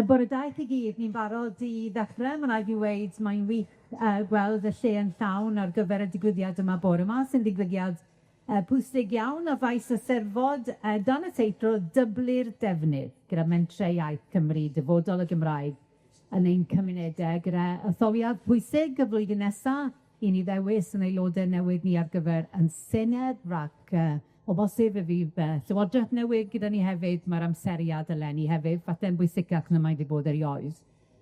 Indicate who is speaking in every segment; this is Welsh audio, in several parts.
Speaker 1: Bore da i chi gyd, ni'n barod i ddechrau. Mae'n rhaid i weid mae'n wych gweld y lle yn llawn ar gyfer y digwyddiad yma bore yma, sy'n digwyddiad pwysig iawn a faes y Steddfod dan y teitl Dyblu'r defnydd gyda Mentrau Iaith Cymru, Dyfodol y Gymraeg yn ein cymunedau gyda etholiad pwysig y flwyddyn nesaf i ni ddewis yn aelodau newydd ni ar gyfer yn Senedd ac o bosib y fydd llywodraeth newydd gyda ni hefyd, mae'r amseriad eleni hefyd, fatha'n bwysicach na mae wedi bod erioed.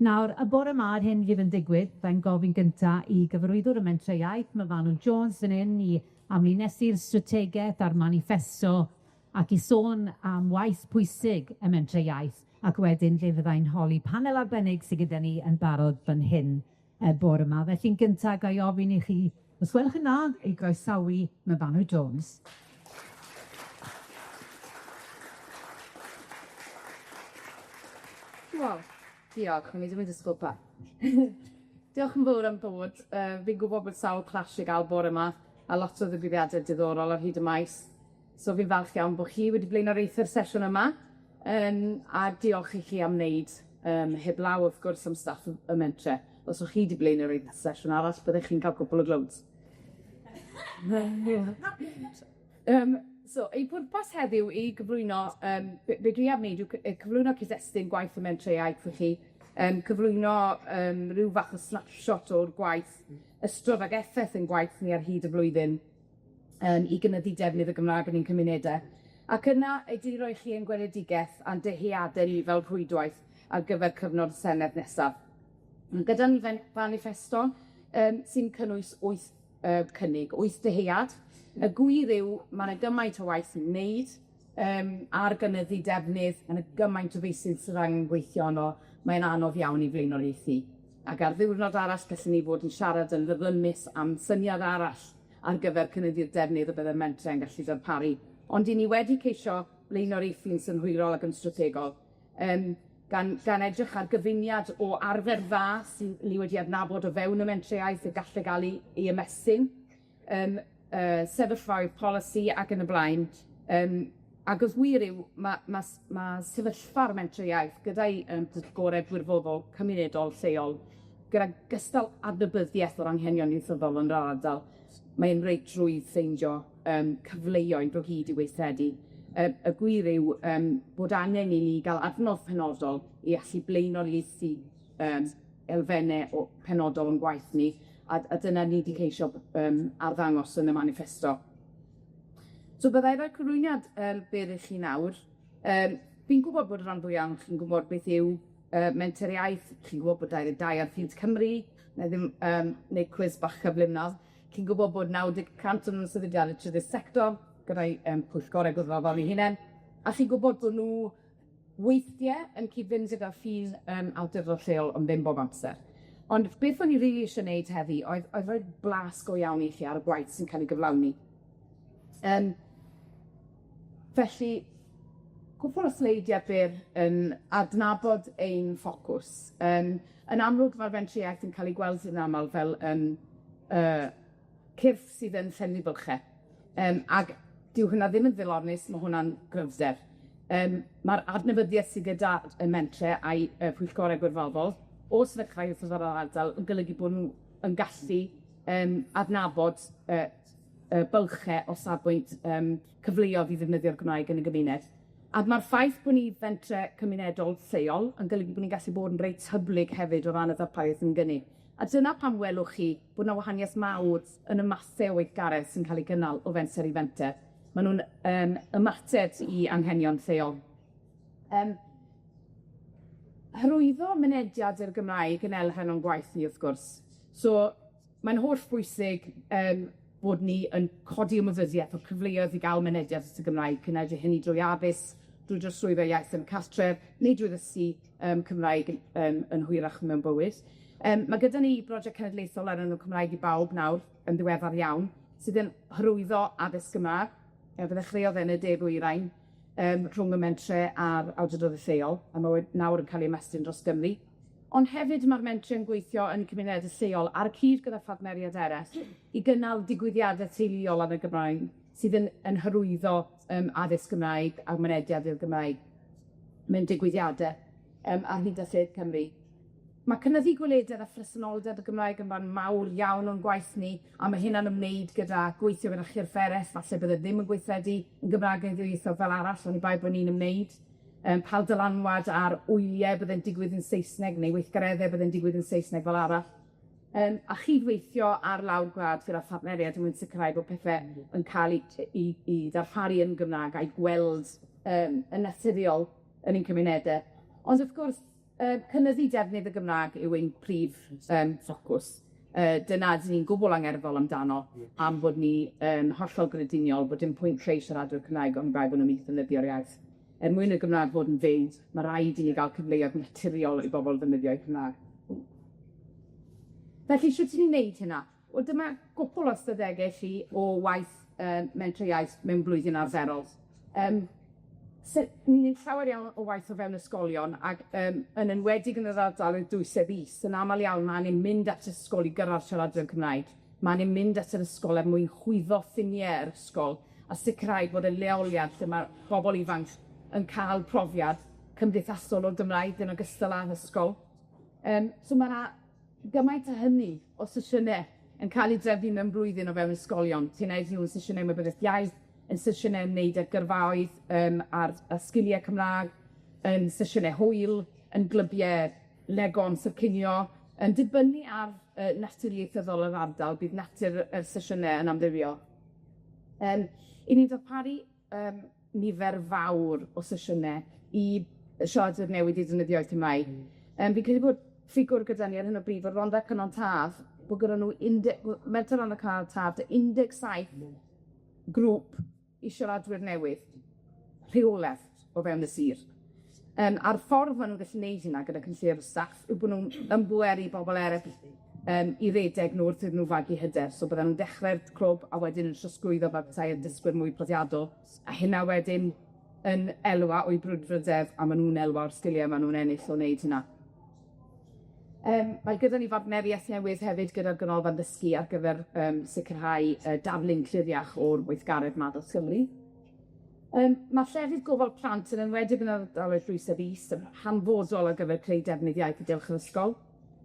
Speaker 1: Nawr, y bore yma ar hyn fydd yn digwydd, fe'n gofyn gynta i gyfarwyddwr y Mentrau Iaith Myfanwy Jones fan hyn i amlinesu'r strategaeth a'r maniffesto ac i sôn am waith pwysig y Mentrau Iaith ac wedyn lle fyddai'n holi panel arbennig sydd gyda ni yn barod fan hyn bore yma. Felly'n gynta ga i ofyn i chi, os gwelwch yn dda, i groesawu Myfanwy Jones.
Speaker 2: Wel, diolch, mi ddim yn disgwyl pa. Diolch yn fawr am ddod. Fi'n gwybod bod sawl clash i gael bore yma, a lot o ddigwyddiadau diddorol ar hyd y maes. So fi'n falch iawn bod chi wedi blaenoriaethu'r sesiwn yma, a diolch i chi am wneud heblaw wrth gwrs am staff y mentre. Os o'ch chi wedi blaenoriaethu'r sesiwn arall, byddech chi'n cael cwbl o glwds. So, ei pwrpas heddiw i gyflwyno, be dwi am wneud yw cyflwyno cyd-destun gwaith y Mentrau Iaith i chi, cyflwyno rhyw fath o snapshot o'r gwaith, ystod ag effaith yn gwaith ni ar hyd y flwyddyn i gynyddu defnydd y Gymraeg yn ein cymunedau. Ac yna, ydy roi chi yn gweledigaeth a'n deheadau ni fel rhwydwaith ar gyfer cyfnod Senedd nesaf. Gyda ni maniffesto sy'n cynnwys 8 cynnig, 8 dehead. Y gwir yw, mae'n gymaint o waith yn wneud ar gynyddu defnydd yn y gymaint o feysydd sydd angen gweithio yno, mae'n anodd iawn i flaenoriaethu. Ac ar ddiwrnod arall gallwn ni fod yn siarad yn ddyddymus am syniad arall ar gyfer cynyddu'r defnydd y byddai'r mentre yn gallu darparu. Ond i ni wedi ceisio blaenoriaethu'n synhwyrol ac yn strategol, gan edrych ar gyfuniad o arfer dda sy'n ni wedi adnabod o fewn y Mentrau Iaith y gallai gael ei ymestyn, sefyllfaoedd polisi ac yn y blaen. Ac os wir yw, mae sefyllfa'r Mentrau Iaith gyda'i gorau gwirfoddol cymunedol lleol, gyda gystal adnabyddiaeth o'r anghenion ieithyddol yn yr ardal, mae'n reit rwydd ffeindio cyfleoedd o hyd i weithredu. Y gwir yw bod angen i ni gael adnodd penodol i allu blaenoriaethu elfennau penodol yn gwaith ni, a dyna ni wedi ceisio arddangos yn y maniffesto. So byddai roi cyflwyniad byr i chi nawr. Fi'n gwybod bod y rhan fwyaf chi'n gwybod beth yw Mentrau Iaith, chi'n gwybod bod dau ar hyd Cymru, neu ddim neu cwis bach cyflymnol. Chi'n gwybod bod 90% o'n sefydliadau trydydd sector, gyda'i pwyllgorau gwrthryfel i hunain, a chi'n gwybod bod nhw weithiau yn cyd-fynd gyda'r ffin awdurdod lleol ond ddim bob amser. Ond beth o'n i rili eisiau gwneud heddi oedd rhoi blas go iawn i chi ar y gwaith sy'n cael ei gyflawni. Felly, cwpl o sleidiau byr yn adnabod ein ffocws. Yn amlwg mae'r Mentrau Iaith yn cael ei gweld yn aml fel cyrff sydd yn llenwi bylchau. Ac dyw hwnna ddim yn ddilornus, mae hwnna'n gryfder. Mae'r adnabyddiaeth sydd gyda y mentre a'i pwyllgorau gwirfoddol o sefyllfa ieithyddol yr ardal yn golygu bod nhw yn gallu adnabod bylchau o safbwynt cyfleoedd i ddefnyddio'r Gymraeg yn y gymuned. A mae'r ffaith bod ni fentre cymunedol lleol yn golygu bod ni'n gallu bod yn reit hyblyg hefyd o ran y ddarpariaeth yn gynnig. A dyna pam welwch chi bod 'na wahaniaeth mawr yn y mathau o weithgaredd sy'n cael ei gynnal o fenter i fenter. Maen nhw'n ymateb i anghenion lleol. Hyrwyddo mynediad i'r Gymraeg yn elfen o'n gwaith ni, wrth gwrs. So, mae'n holl bwysig bod ni yn codi ymwybyddiaeth o cyfleoedd i gael mynediad at y Gymraeg, yn edrych hynny drwy addysg, drwy drosglwyddo iaith yn cartref, neu drwy ddysgu Cymraeg yn hwyrach mewn bywyd. Mae gyda ni brosiect cenedlaethol ar enw Cymraeg i bawb nawr, yn ddiweddar iawn, sydd yn hyrwyddo addysg Gymraeg, fe ddechreuodd yn y ddwyrain, rhwng y mentre a'r awdurdodd lleol, a mae nawr yn cael ei ymestyn dros Gymru. Ond hefyd mae'r mentre yn gweithio yn cymunedau lleol ar y cyd gyda phartneriaid eraill i gynnal digwyddiadau teuluol yn y Gymraeg sydd yn hyrwyddo addysg Gymraeg a mynediad i'r Gymraeg mewn digwyddiadau. ar hyd a lled Cymru. Mae cynyddu gwelededd a phresenoldeb y Gymraeg yn fan mawr iawn o'n gwaith ni, a mae hynna'n ymwneud gyda gweithio gyda chyrffereth, falle bydde ddim yn gweithredu yn Gymraeg neu ddwyieithog fel arall, ond i bai bod ni'n ymwneud. Pal dylanwad ar wyliau bydde'n digwydd yn Saesneg, neu weithgareddau bydde'n digwydd yn Saesneg fel arall. A chydweithio ar lawr gwlad gyda phartneriaid yn sicrhau bod pethau yn cael i darparu yn Gymraeg a'i gweld yn naturiol yn ein cymunedau. Ond wrth gwrs, cynyddu defnydd y Gymraeg yw ein prif ffocws. Dyna dyn ni'n gwbl angerddol amdano, am bod ni hollol grediniol, bod dim pwynt creu siaradwyr Cymraeg ond bai bod nhw'n ddefnyddio'r iaith. Mwyn y Gymraeg fod yn fynd, mae rhaid i ni gael cyfleoedd naturiol i bobl ddefnyddio'r Cymraeg. Felly, sut ni'n neud hynna? Wel, dyma gwbl o ystadegau chi o waith mentrau iaith mewn blwyddyn arferol. Ni'n neud llawer iawn o waith o fewn ysgolion, ac yn enwedig yn yr ardaloedd dwysedd is, yn aml iawn mae ni'n mynd at ysgol i gyrraedd siaradwyr Cymraeg. Mae ni'n mynd at yr ysgol er mwyn chwyddo ffiniau'r ysgol a sicrhau bod y leoliad lle mae bobl ifanc yn cael profiad cymdeithasol o Gymraeg yn ogystal â'r ysgol. So mae yna gymaint o hynny o sesiynau yn cael ei drefnu mewn blwyddyn o fewn ysgolion. Ti'n neud nhw'n sesiynau ymwybyddiaeth iaith, yn sesiynau ymwneud â gyrfaoedd ar sgiliau Cymraeg, yn sesiynau hwyl, yn glybiau legon syrcynio, yn dibynnu ar natur ieithyddol yr ardal, bydd natur y sesiynau yn amddifio. I ni'n darparu nifer fawr o sesiynau i siaradwyr newydd i ddefnyddio'r Cymraeg. Fi'n credu bod ffigwr gyda ni ar hyn o bryd o'r Rhondda Cynon Taf, bod gyda nhw Menter Rhondda Cynon Taf, 17 grŵp i siaradwyr newydd, rheoledd o fewn y sir. A'r ffordd maen nhw'n gallu gwneud hynna gyda cynllunio'r staff yw bod nhw'n ymgweru bobl eraill i redeg nhw wrth iddyn nhw fagu hyder. So bydden nhw'n dechrau'r clwb a wedyn yn trosglwyddo fel petai yn dysgwyr mwy profiadol. A hynna wedyn yn elwa o'i brwdfrydedd, a maen nhw'n elwa o'r sgiliau maen nhw'n ennill o wneud hynna. Mae gyda ni fartneriaeth newydd hefyd gyda'r Ganolfan Ddysgu ar gyfer sicrhau darlun cliriach o'r weithgaredd Maddwch Cymru. Mae llefydd gofal plant yn enwedig yn ardaloedd dwysedd is yn hanfodol ar gyfer creu defnydd iaith i dilch yr ysgol.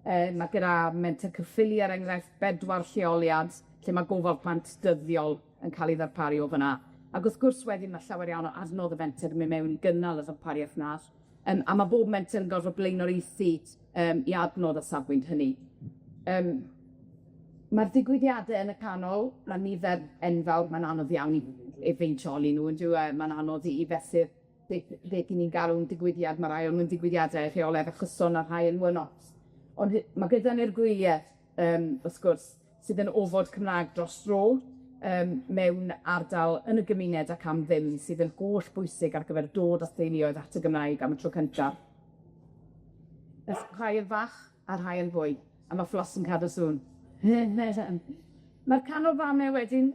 Speaker 2: Mae gyda menter cyffili er enghraifft 4 lleoliad lle mae gofal plant dyddiol yn cael ei ddarparu o fyna. Ac wrth gwrs wedyn mae llawer iawn o adnodd y menter yn mynd mewn i gynnal y ddarpariaeth yna. A mae bob menter yn gorfod blaenoriaethu i adnodd y safbwynt hynny. Mae'r digwyddiadau yn y canol, mae nifer enfawr, mae'n anodd iawn i feintioli nhw, mae'n anodd i fesur beth ni'n galw'n digwyddiad, mae rai o'n digwyddiadau rheoledd achuson a rhai yn wynos. Ond mae gyda ni'r gwyliau, wrth gwrs, sydd yn ofod Cymraeg dros dro, mewn ardal yn y gymuned ac am ddim, sydd yn holl bwysig ar gyfer dod â theuluoedd at y Gymraeg am y tro cyntaf. Rhai yn fach a rhai yn fwy, a mae fflos yn cadw sŵn. Mae'r canolfannau wedyn,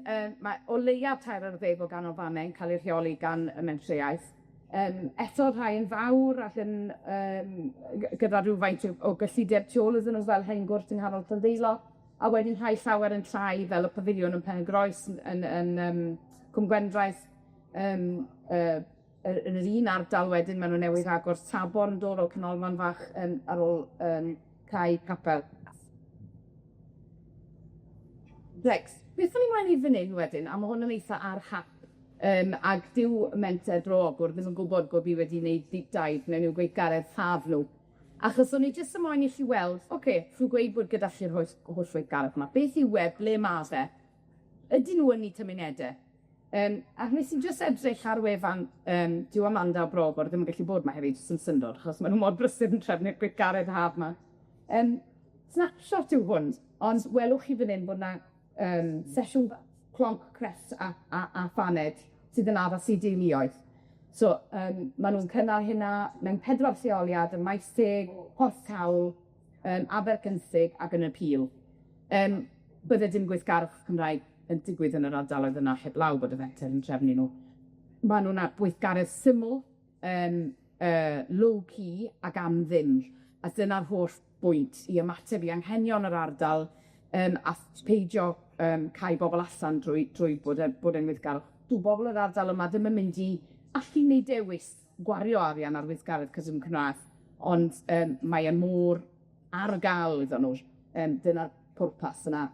Speaker 2: o leia 4 ar 10 o ganolfannau yn cael eu rheoli gan y Mentrau Iaith. Eto rhai yn fawr ac yn gyda rhywfaint o gyllideb tu ôl iddyn nhw fel Hen Gwrt yng nghanol Llanddeilo, a wedyn rhai llawer yn llai fel y pafiliwn yn Penygroes yn Cwm Gwendraeth. Yn yr un ardal wedyn, maen nhw newydd agor Tabor yn dod o canolfan fach ar ôl cae capel. Rex, beth o'n i'n gwneud fan hyn wedyn, a mae hwn yn eitha ar hap. Ac dyw menter drogwr ddim yn gwybod bod fi wedi gwneud deep dive mewn i'w gweithgaredd thaf nhw. Achos o'n i jyst yn moyn i chi weld, rwy'n gweud bod gyda chi'r holl weithgaredd yma. Beth yw ble ma fe? Ydyn nhw yn eu tymunedau? Ac nes i'n jyst edrych ar wefan dyw Amanda o Brogwr ddim yn gallu bod yma hefyd jyst yn syndod, achos maen nhw mor brysur yn trefnu'r gweithgaredd haf yma. Snapshot yw hwn, ond welwch chi fan hyn bod yna sesiwn clonc crest a phaned sydd yn addas i deuluoedd. So, maen nhw'n cynnal hynna mewn 4 lleoliad yn Maes Teg, Porthcawl, Abergynthig ac yn y Pîl. Bydde dim gweithgaredd Cymraeg yn digwydd yn yr ardaloedd yna heblaw bod y fenter yn trefnu nhw. Maen nhw'n gweithgaredd syml, low-key ac am ddim. A dyna'r holl bwynt i ymateb i anghenion yr ardal a peidio cael bobl allan drwy bod yn weithgaredd. Dw bobl yr ardal yma ddim yn mynd i allu wneud dewis gwario arian ar weithgaredd Cyswm Cymraeg, ond mae e mor ar gael iddyn nhw. Dyna'r pwrpas yna.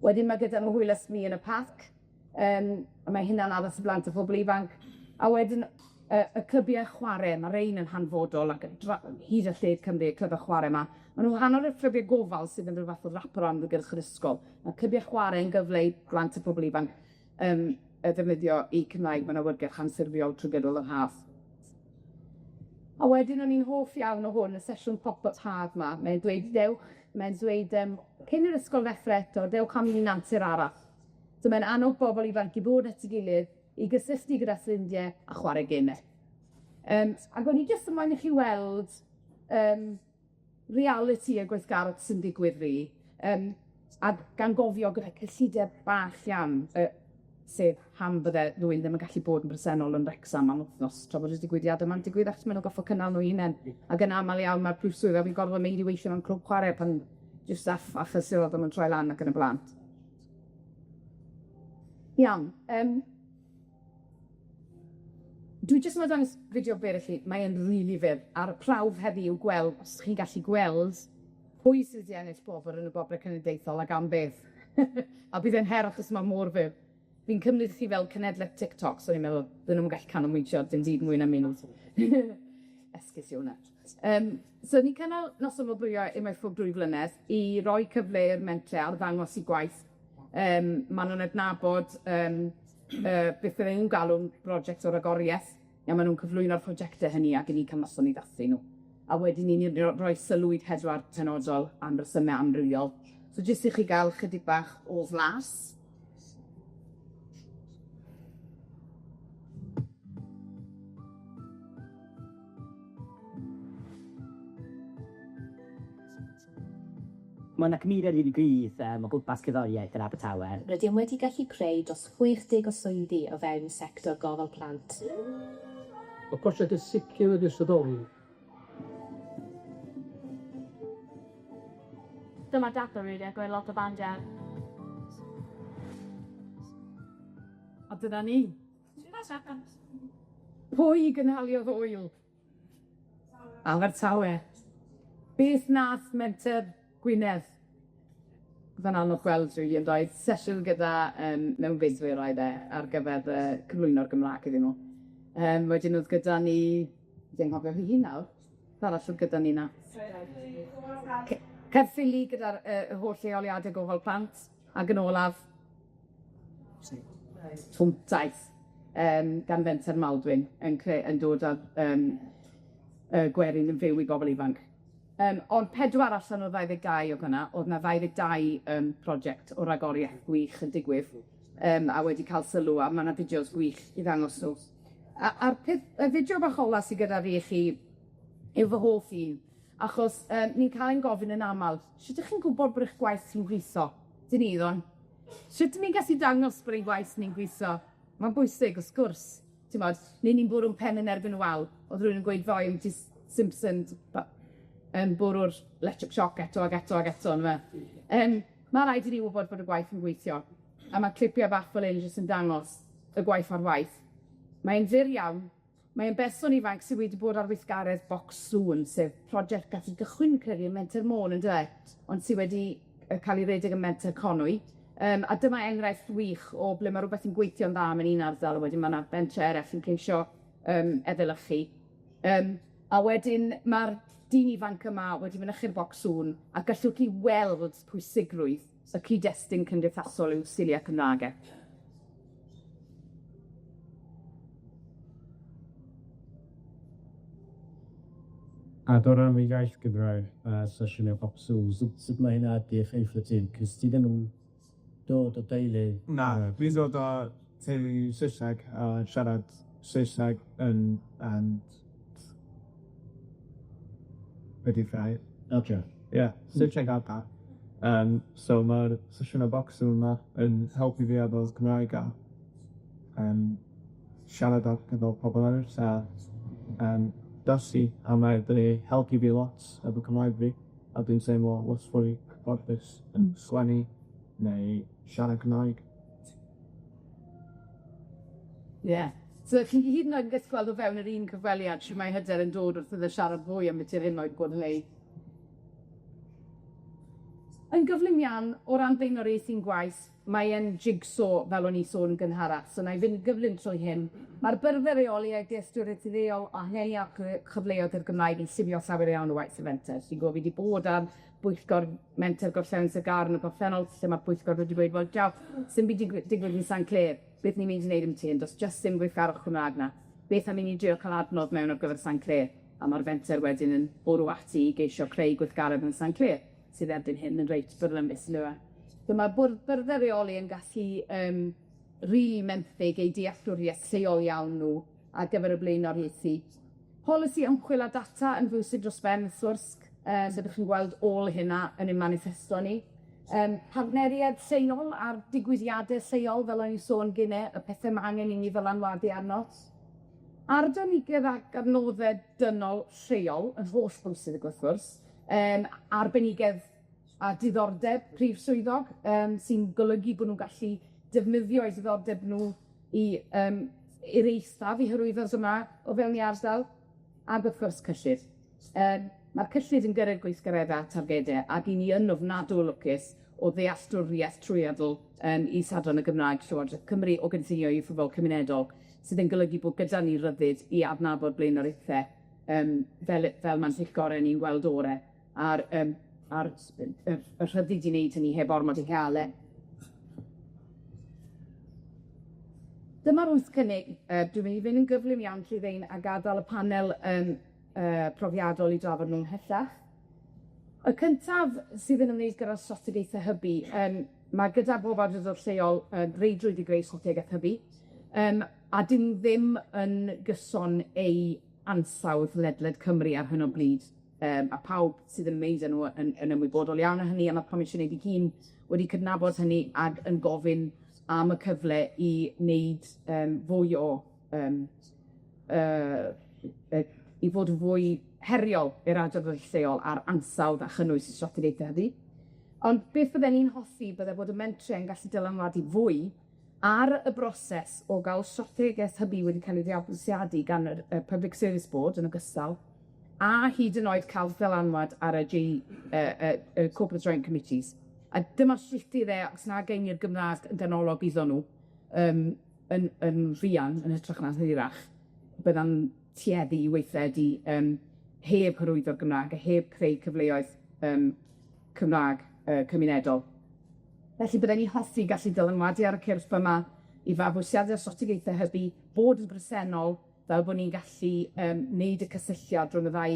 Speaker 2: Wedyn mae gyda nhw hwyl ysmi yn y parc, a mae hynna'n addas y blant y phobl ifanc. A wedyn y clybiau chwarae, mae rein yn hanfodol ac hyd y lled Cymru, y clybiau chwarae yma. Maen nhw hanner y clybiau gofal sydd yn rhyw fath o wraparound o gyrch yr ysgol. Mae clybiau chwarae yn gyfle i blant y pobl ifanc y ddefnyddio i Cymraeg mewn awyrgylch anffurfiol trwy gydol yr haf. A wedyn o'n i'n hoff iawn o hwn, y sesiwn pop-up haf yma. Mae'n dweud cyn i'r ysgol ddeffro eto, dewch am un antur arall. So mae'n annog bobl ifanc i bod at ei gilydd, i gysylltu gyda ffrindiau a chwarae gemau. Ac o'n i jyst yn moyn i chi weld reality y gweithgaredd sy'n digwydd fi, a gan gofio gyda cyllideb bach iawn, sef ham bydde rhywun ddim yn gallu bod yn bresennol yn Wrecsam am wythnos, tra bod y digwyddiad yma'n digwydd achos maen nhw'n goffo cynnal nhw hunain. Ac yn aml iawn mae'r prif swyddfa fi'n gorfod meid i weithio mewn clwb chwarae pan jyst achos sydd oedd yn troi lan ac yn y blant. Iawn. Dwi jyst yn dangos fideo byr i chi, mae'n rili fyr. Ar y prawf heddi i'w gweld, os chi'n gallu gweld, pwy sydd wedi ennill bobl yn y bobl cenedlaethol ac am beth. A bydd e'n her achos mae mor fyr. Fi'n cymryd chi fel cenedlaeth TikTok, so ni'n meddwl, dyn nhw'n gallu canolbwyntio dim byd mwy na minwt. Esgus i hwnna. So ni'n cynnal noson o brwyo unwaith pob 2 flynedd i roi cyfle i'r mentre ar ddangos i gwaith. Maen nhw'n adnabod beth fydden nhw'n galw'n brosiect o ragoriaeth, a maen nhw'n cyflwyno'r prosiectau hynny ac yn cael noson i ddathlu nhw. A wedyn ni'n rhoi sylwyd hedwar penodol am resymau amrywiol. So jyst i chi gael chydig bach o flas.
Speaker 3: Mae yna cymeriad i gryf o gwmpas cerddoriaeth yn Abertawe.
Speaker 4: Rydym wedi gallu creu dros 60 o swyddi o fewn sector gofal plant.
Speaker 5: Mae prosiect yn sicr wedi ystodoli.
Speaker 6: Dyma data rili a gweld lot o bandiau.
Speaker 2: A dyna ni. Pwy gynhaliodd oil? Abertawe. Beth nath menter Gwynedd? Fy'n anodd gweld rwy yn dweud sesiwn gyda mewnfeddwyr oedd ar gyfer cyflwyno'r Gymraeg iddyn nhw. Wedyn oedd gyda ni, dwi'n nghofio hi nawr, arall oedd gyda ni na. Cerffili gyda'r holl leoliadau gofal plant, ac yn olaf, twmtaeth gan Fenter Maldwyn yn dod â gwerin yn fyw i bobl ifanc. Ond 4 allan o 22 o hwnna, oedd na 22 prosiect o ragoriaeth gwych yn digwydd, a wedi cael sylw, a mae yna fideos gwych i ddangos nhw. A'r y fideo bach ola sydd gyda fi i chi yw fy hoff un, achos ni'n cael ein gofyn yn aml, sut ydych chi'n gwybod bod eich gwaith sy'n gweithio? Dyn ni ddon. Sut ni'n gallu dangos bod ein gwaith ni'n gweithio? Mae'n bwysig, wrth gwrs. Neu ni'n bwrw'n pen yn erbyn wal, oedd rhywun yn gweud foi am Simpson, yn bwrw'r electric shock eto ac eto ac eto. Mae rhaid i ni wybod bod y gwaith yn gweithio. A mae clipiau bach fel un jyst yn dangos y gwaith ar waith. Mae'n fyr iawn. Mae'n berson ifanc sydd wedi bod ar weithgaredd bocs sŵn, sef prosiect gath i gychwyn credu yn Menter Môn yn dweud, ond sydd wedi cael ei redeg yn Menter Conwy. A dyma enghraifft wych o ble mae rhywbeth yn gweithio'n dda yn un ardal, a wedyn mae yna bentre eraill yn ceisio efelychu. A wedyn mae'r dyn ifanc yma wedi mynychu'r bocs sŵn, a gallwch chi weld pwysigrwydd y cyd-destun cymdeithasol i'w siliau Cymraeg.
Speaker 5: A dod am ei iaith Gymraeg, sesiwn o bocs sŵn, sut mae hynna di effeithio ti? Cys ti ddim yn dod o deulu?
Speaker 7: Na, fi'n dod o teulu Saesneg a siarad Saesneg yn wedi ffrau.
Speaker 5: Okay.
Speaker 7: Ie, Saesneg a da. So mae'r sesiwn o bocs sŵn yma yn helpu fi efo Cymraeg a siarad ar gyfer pobl eraill a dysgu, a mae wedi helpu fi lot efo Cymraeg fi, a dwi'n teimlo lot fwy ffodus yn sgwennu neu siarad Cymraeg.
Speaker 2: Ie, So chi'n hyd yn oed yn gallu gweld o fewn yr un cyfweliad lle mae hyder yn dod wrth iddo siarad fwy am beth yw'r hyn oed bod yn ei. Yn gyflym iawn, o ran blaenoriaeth sy'n gwaith, mae e'n jigsaw fel o'n i sôn yn gynharach, so na i fynd gyflym trwy hyn. Mae'r byrddau reoli ag dealltwriaeth ideol a hynny ac chyfleoedd i'r Gymraeg yn sifio llawer iawn o waith y fenter. Fi'n gwybod fi wedi bod ar bwyllgor menter gorllewin sygar yn y gorffennol, lle mae'r bwyllgor wedi dweud, wel, diaw, sy'n byd digwydd yn San Clair, beth ni'n mynd i wneud am ti, dos just dim gweithgarwch Cymraeg na. Beth am i ni drio cael adnodd mewn ar gyfer San Clair, a mae'r fenter wedyn yn bwrw ati i geisio creu gweithgaredd yn San Clair, sydd erbyn hyn yn reit byrlymus yn yw. So mae byrddau reoli yn gallu rili menthyg ei dealltwriaeth lleol iawn nhw ar gyfer y blaenoriaethu. Polisi ymchwil a data yn fwysig dros ben wrth gwrs, so ydych chi'n gweld ôl hynna yn ein manifesto ni. Partneriaid lleol ar digwyddiadau lleol fel o'n i'n sôn gyne, y pethau mae angen i ni ddylanwadu arno. Arbenigedd ac adnoddau dynol lleol yn holl bwysig wrth gwrs, arbenigedd a diddordeb prif swyddog sy'n golygu bod nhw'n gallu defnyddio eu diddordeb nhw i'r eithaf, i hyrwyddo'r yma o fewn i ardal, ac wrth gwrs cyllid. Mae'r cyllid yn gyrru'r gweithgareddau a targedau, ac i ni yn ofnadw o lwcus o ddealltwriaeth trwyadl i sadran y Gymraeg Llywodraeth Cymru o gynllunio i ffwrfol cymunedol, sydd yn golygu bod gyda ni ryddid i adnabod blaenoriaethau fel mae'n llygorau ni'n gweld ore, a'r rhyddid i wneud hynny heb ormod i chael e. Dyma'r wyth cynnig, dwi'n mynd i fynd yn gyflym iawn trwy ddeun a gadael y panel profiadol i drafod nhw'n hellach. Y cyntaf sydd yn ymwneud gyda'r strategaethau hybu, mae gyda bob awdurdod lleol reidrwydd i greu strategaeth hybu, a dyn ddim yn gyson ei ansawdd ledled Cymru ar hyn o bryd. A pawb sydd yn ymwneud nhw yn ymwybodol iawn o hynny, a mae Comisiynydd i hun wedi cydnabod hynny ac yn gofyn am y cyfle i wneud fwy o i fod yn fwy heriol i'r awdurdod lleol ar ansawdd a chynnwys y strategaethau heddi. Ond beth bydden ni'n hoffi bydde bod y mentre yn gallu dylanwadu fwy ar y broses o gael strategaeth hybu wedi cael ei ddiablysiadu gan y Public Service Board yn ogystal, a hyd yn oed cael ddylanwad ar y Corporate Joint Committees. A dyma strwythur os na gein i'r Gymraeg yn ganolog iddo nhw yn rian, yn hytrach na'n hyrach, bydda'n tueddu i weithredu heb hyrwyddo'r Gymraeg a heb creu cyfleoedd Cymraeg cymunedol. Felly bydden ni hoffi gallu dylanwadu ar y cyrff yma i fabwysiadu'r strategaethau hybu, bod yn bresennol, fel bod ni'n gallu wneud y cysylltiad rhwng y ddau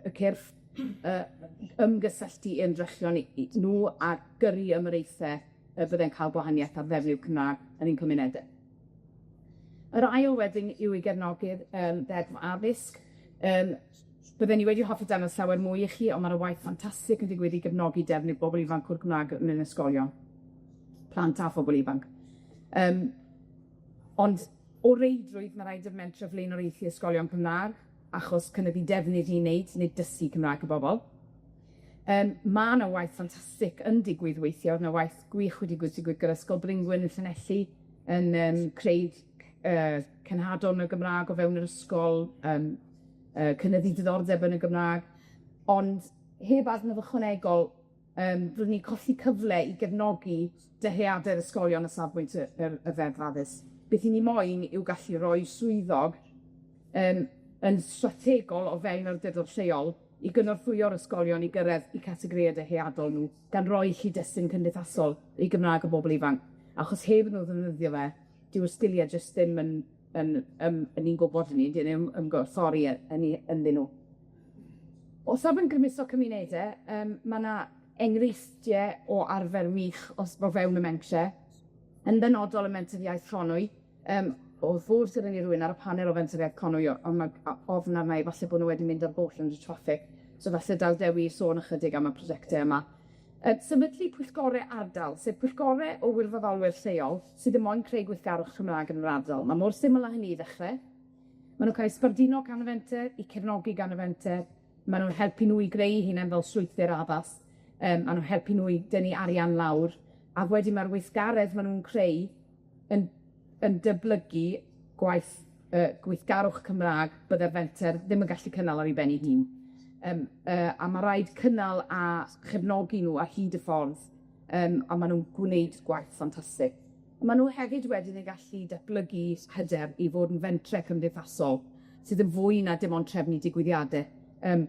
Speaker 2: y cyrff, ymgysylltu ymdrechion nhw a gyrru ymreithau bydde'n cael gwahaniaeth ar ddefnydd Cymraeg yn ein cymunedau. Yr ail wedyn yw i gefnogi'r ddeddf addysg. Bydden ni wedi hoffi dangos llawer mwy i chi, ond mae'r waith ffantastig yn digwydd i gefnogi defnydd bobl ifanc o'r Gymraeg yn ein ysgolion. Plant a phobl ifanc. Ond o reidrwydd, mae rhaid y mentre flaenoriaethu ysgolion Cymraeg, achos cynyddu defnydd i wneud, nid dysgu Cymraeg y bobl. Mae yna waith ffantastig yn digwydd weithio, yna waith gwych wedi digwydd gyda Ysgol Bryngwyn yn Llanelli, yn creu cenhadon y Gymraeg o fewn yr ysgol, cynyddu diddordeb yn y Gymraeg, ond heb adnodd ychwanegol, rydyn ni'n colli cyfle i gefnogi dyheadau'r ysgolion y safbwynt y ddeddf addysg. Beth i ni moyn yw gallu rhoi swyddog yn strategol o fewn yr awdurdod lleol i gynorthwyo'r ysgolion i gyrraedd i categoriau dyheadol nhw, gan roi cyd-destun cymdeithasol i Gymraeg o bobl ifanc. Achos heb nhw ddefnyddio fe, dyw y sgiliau jyst ddim yn ni'n gwybod hynny, dyn nhw'n ymgorthori ynddyn nhw. O safon grymuso cymunedau, mae yna enghreifftiau o arfer wych o fewn y mentre, yn benodol y Mentrau Iaith Cymru, oedd fod sydd yn ei rywun ar y panel o Mentrau Iaith Cymru, ond mae ofn arna i falle bod nhw wedi mynd ar boll yn y traffic, so falle dal dewi sôn ychydig am y prosiectau yma. Sefydlu pwyllgorau ardal, sef pwyllgorau o wirfoddolwyr lleol sydd yn moyn creu gweithgarwch Cymraeg yn yr ardal. Mae mor syml â hynny i ddechrau. Maen nhw'n cael eu sbarduno gan y fenter, i cefnogi gan y fenter. Maen nhw'n helpu nhw i greu hunain fel strwythur addas. Maen nhw'n helpu nhw i dynnu arian lawr. A wedyn mae'r weithgaredd maen nhw'n creu yn dyblygu gwaith gweithgarwch Cymra'g bydde'r fenter ddim yn gallu cynnal ar ei ben ei hun. A ma' raid cynnal a chefnogi nhw ar hyd y ffordd, a ma' nhw'n gwneud gwaith ffantastig. Ma' nhw hefyd wedyn yn gallu datblygu hyder i fod yn fentre cymdeithasol sydd yn fwy na dim ond trefnu digwyddiade,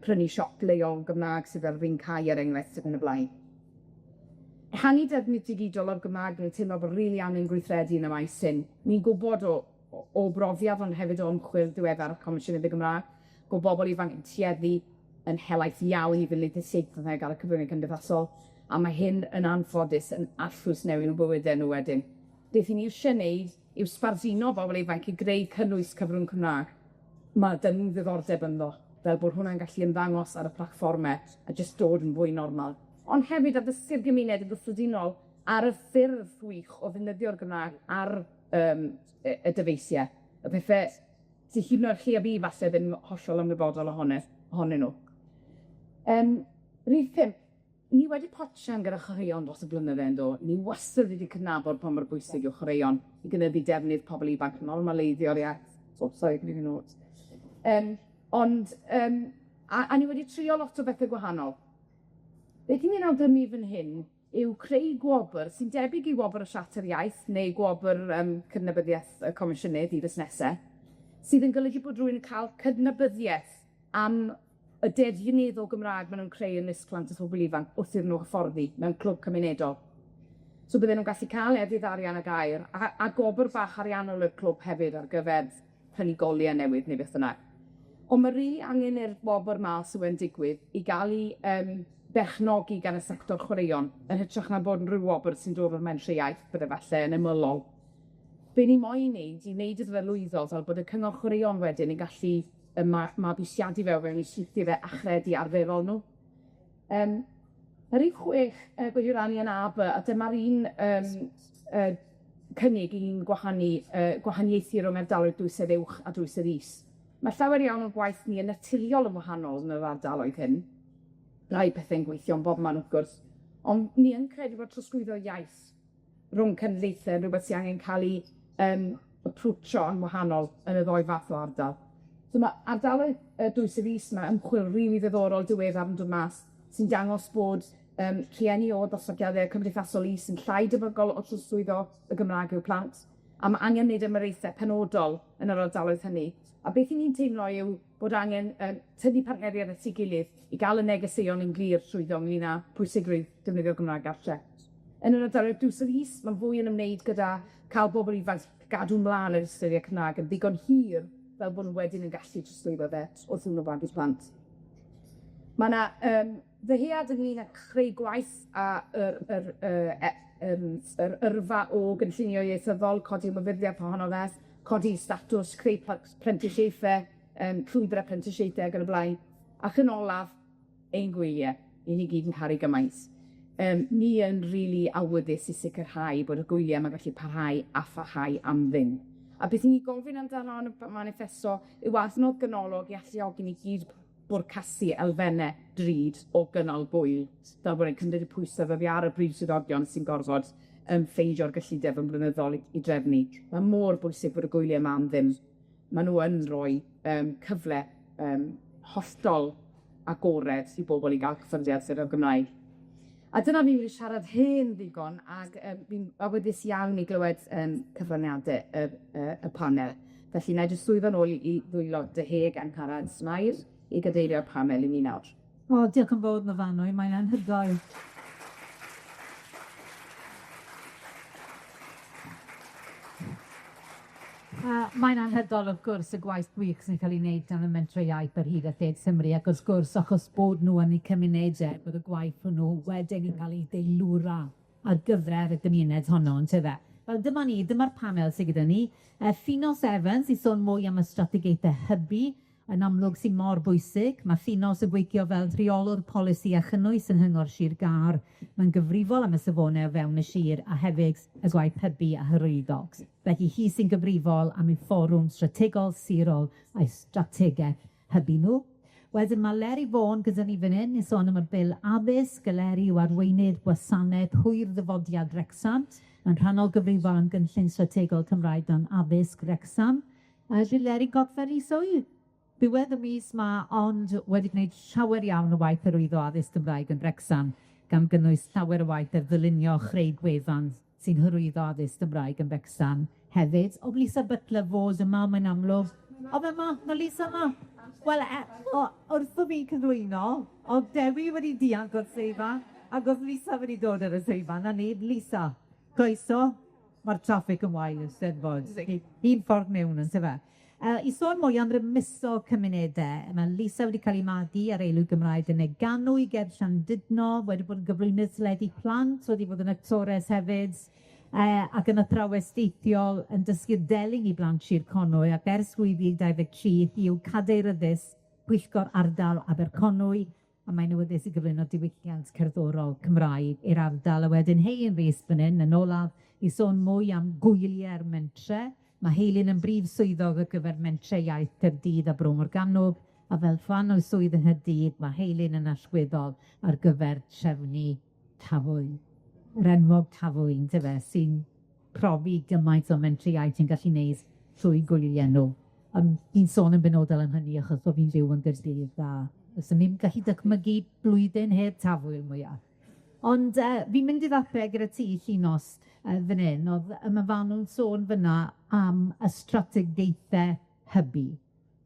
Speaker 2: prynu siop leol Gymra'g sydd fel Ring Cai er enghraifft yn y blaen. Ehangu defnydd digidol o'r Gymra'g yn teimlo bod rili angen gweithredu yn y maes hyn. Ni'n gwybod o brofiad ond hefyd o ymchwil diweddar y Comisiynydd y Gymra'g, bod bobl ifanc yn tueddu yn helaeth iawn i ddilyn y saethfedeg ar y cyfryngau cymdeithasol, a mae hyn yn anffodus yn allws newid o bywydau nhw wedyn. Beth i ni eisiau wneud yw sbarduno bobl ifanc i greu cynnwys cyfrwng Cymra'g. Mae dyn nhw ddiddordeb ynddo, fel bod hwnna'n gallu ymddangos ar y platfformau a jyst dod yn fwy normal. Ond hefyd addysgu'r gymuned yn gyffredinol ar y ffyrdd wych o ddefnyddio'r Gymra'g ar y dyfeisiau. Y pethau sy'n hyd yn oed chi a fi falle ddim hollol ymwybodol ohonyn nhw. Rhif 5. Ni wedi potsian gyda chwaraeon dros y blynydde yndo. Ni wastad wedi cydnabod pa mor bwysig yw chwaraeon i gynyddu defnydd pobl ifanc normaleiddio iaith. Sorry, gyda fi notes. A ni wedi trio lot o bethau gwahanol. Beth i'n awgrymu fan hyn yw creu gwobr sy'n debyg i wobr y Siarter Iaith neu gwobr cydnabyddiaeth y Comisiynydd i fusnesau, sydd yn golygu bod rhywun yn cael cydnabyddiaeth am y dedfynydd o Gymra'g maen nhw'n creu yn list plant a phobl ifanc wrth iddyn nhw hyfforddi mewn clwb cymunedol. So bydden nhw'n gallu cael eddydd arian y gair a gobr bach ariannol y clwb hefyd ar gyfer penigoliau newydd neu beth yna. Ond mae rili angen i'r wobr ma sydd yn digwydd i gael ei bechnogi gan y sector chwaraeon yn hytrach na bod yn rhyw wobr sy'n dod o'r Mentrau Iaith bydde falle yn ymylol. Be ni moyn wneud i wneud iddo fe lwyddo fel bod y cyngor chwaraeon wedyn yn gallu mabwysiadu fewn i sythio fe achredu arferol nhw. Yr un 6 gwedi'i rannu yn Aber, a dyma'r un cynnig i'n gwahaniaethu rhwng ardaloedd dwysedd uwch a dwysedd is. Mae llawer iawn o gwaith ni yn naturiol yn wahanol yn yr ardaloedd hyn. Rai pethau'n gweithio'n bob man wrth gwrs, ond ni yn credu bod trosglwyddo iaith rhwng cenedlaethau yn rhywbeth sydd angen cael ei approachio yn wahanol yn y ddoi fath o ardal. So mae ardaloedd dwysedd is yma ymchwil rili ddiddorol diweddar yn dod mas sy'n dangos bod rhieni o dosbarthiadau cymdeithasol is yn llai debygol o trosglwyddo y Gymra'g i'w plant, a mae angen wneud ymyrraethau penodol yn yr ardaloedd hynny. A beth ni'n teimlo yw bod angen tynnu partneriaid at ei gilydd i gael y negeseuon yn glir llwyddo ynglyn â pwysigrwydd defnyddio'r Gymra'g gartre. Yn yr ardaloedd dwysedd is, mae'n fwy yn ymwneud gyda cael bobl ifanc gadw mlaen yr ystyried Cymra'g yn ddigon hir fel bod nhw wedyn yn gallu trosglwyddo fe wrth iddyn nhw fagu'r plant. Mae yna ddyhead ynglyn â chreu gwaith a yr yrfa o gynllunio ieithyddol, codi ymwybyddiaeth ohono fe, codi statws, creu prentisiaethau, llwybrau prentisiaethau ac yn y blaen. Ac yn olaf, ein gwyliau, i ni gyd yn caru gymaint. Ni yn rili awyddus i sicrhau bod y gwyliau yma gallu parhau a pharhau am ddim. A beth i ni gofyn amdano yn y maniffesto yw adnodd ganolog i alluogi ni gyd bwrcasu elfennau drud o gynnal bwyl, fel bod e'n cymryd y pwysau fe ar y brif swyddogion sy'n gorfod ffeindio'r gyllideb yn blynyddol i drefnu. Mae mor bwysig bod y gwyliau yma am ddim. Maen nhw yn rhoi cyfle hollol agored i bobl i gael cyffyrddiad sydd o'r Gymraeg. A dyna fi'n wedi siarad hen ddigon, ac fi'n awyddus iawn i glywed cyfraniadau y panel. Felly, na i jyst llwyddo nôl i ddwylo Dyheg Angharad Smair i gadeirio'r panel i mi nawr.
Speaker 1: O, diolch yn fawr Myfanwy, mae'n anhygoel. Mae'n anhygoel, wrth gwrs, y gwaith gwych sy'n cael ei wneud gan y Mentrau Iaith ar hyd a lled Cymru, ac wrth gwrs, achos bod nhw yn eu cymunedau, bod y gwaith hwnnw wedyn yn cael ei deilwra ar gyfer y gymuned honno, yn tyfe. Wel, dyma'r panel sydd gyda ni. Finos Evans i sôn mwy am y strategaethau hybu, yn amlwg sy'n mor bwysig. Mae Finos yn gweithio fel rheolwr polisi a chynnwys yn Hyngor Sir Gar. Mae'n gyfrifol am y safonau o fewn y sir a hefyd y gwaith hybu a hyrwyddog. Felly hi sy'n gyfrifol am eu fforwm strategol sirol a'i strategaeth hybu nhw. Wedyn mae Leri Vaughan gyda ni fan hyn, i sôn am y Bil Addysg, Leri yw arweinydd gwasanaeth hwyr ddyfodiad Wrecsam, yn rhannol gyfrifol am gynllun strategol Cymraeg dan addysg Wrecsam. Leri godfer i swydd. Diwedd y mis yma, ond wedi gwneud llawer iawn o waith arwyddo addysg Gymraeg yn Wrecsam, gan gynnwys llawer o waith ar ddylunio chreu gwefan sy'n hyrwyddo addysg Gymraeg yn Wrecsam hefyd. O Lisa Butler fod yma, mae'n amlwg. O fe yma, no Lisa yma. Wel, wrth o fi cyflwyno, o Dewi wedi dianc o'r seifa, ac oedd Lisa wedi dod ar y seifa. Na ni, Lisa, croeso. Mae'r traffig yn wael yn Steddfod. Un ffordd mewn yn tyfa. I sôn mwy am grymuso cymunedau, mae Lisa wedi cael ei magu ar eilw Gymraeg yn Neganwy ger Llandudno, wedi bod yn gyflwynydd teledu plant, wedi bod yn actores hefyd, ac yn athrawes deithiol yn dysgu'r deling i blant Sir Conwy, ac ers 2023 i'w cadeiryddus Pwyllgor Ardal Aberconwy, a mae'n awyddus i gyflwyno diwylliant cerddorol Cymraeg i'r ardal, a wedyn Hei'n Rees fan hyn, yn olaf, i sôn mwy am gwyliau'r mentre. Mae Heilyn yn brif swyddog ar gyfer Mentrau Iaith Caerdydd a Bro Morgannwg, a fel rhan o'i swydd yn Nghaerdydd, mae Heilyn yn allweddol ar gyfer trefnu tafwy. Renwog tafwy, tyfe, sy'n profi gymaint o Mentrau Iaith yn gallu neud trwy gwyliau nhw. Fi'n sôn yn benodol am hynny achos o fi'n byw yn Gaerdydd a ysyn ni'n gallu dychmygu blwyddyn heb tafwyl mwyaf. Ond fi'n mynd i ddapau gyda ti llunos fan hyn, oedd y Myfanwy'n sôn fyna am y strategaethau hybu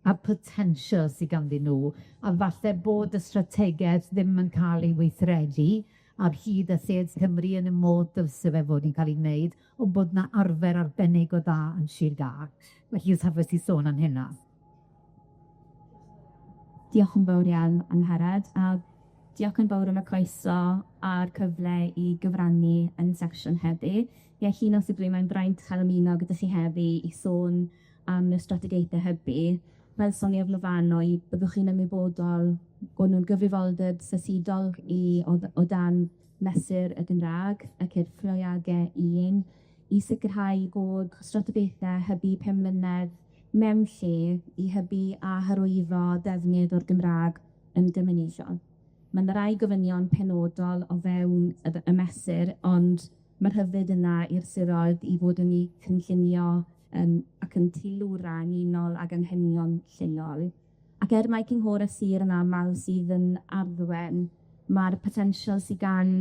Speaker 1: a potensial sydd ganddyn nhw, a falle bod y strategaeth ddim yn cael ei weithredu ar hyd y Lled Cymru yn y modd dylse fe fod yn cael ei wneud, ond bod na arfer arbennig o dda yn Sir Gâr. Felly yw'n hafes i sôn am hynna.
Speaker 8: Diolch yn fawr iawn, Angharad, a diolch yn fawr am y croeso a'r cyfle i gyfrannu yn secsiwn heddi. Ie, llun os ydw mae'n braint cael ymuno gyda chi heddi i sôn am y strategaethau hybu. Fel sonio flofannwy, byddwch chi'n ymwybodol bod nhw'n gyfrifoldeb sysidol o dan mesur y Gymraeg ac i'r ffloiagau i sicrhau bod strategaethau hybu 5 mlynedd mewn lle i hybu a hyrwyddo defnydd o'r Gymraeg yn gymunedol. Mae'n rai gofynion penodol o fewn y mesur, ond mae'r hyfryd yna i'r siroedd i fod yn ei cynllunio ac yn teilwra yn unol ag anghenion lleol. Ac mai cynghorau sir yn aml sydd yn arddwen, mae'r potensial sydd gan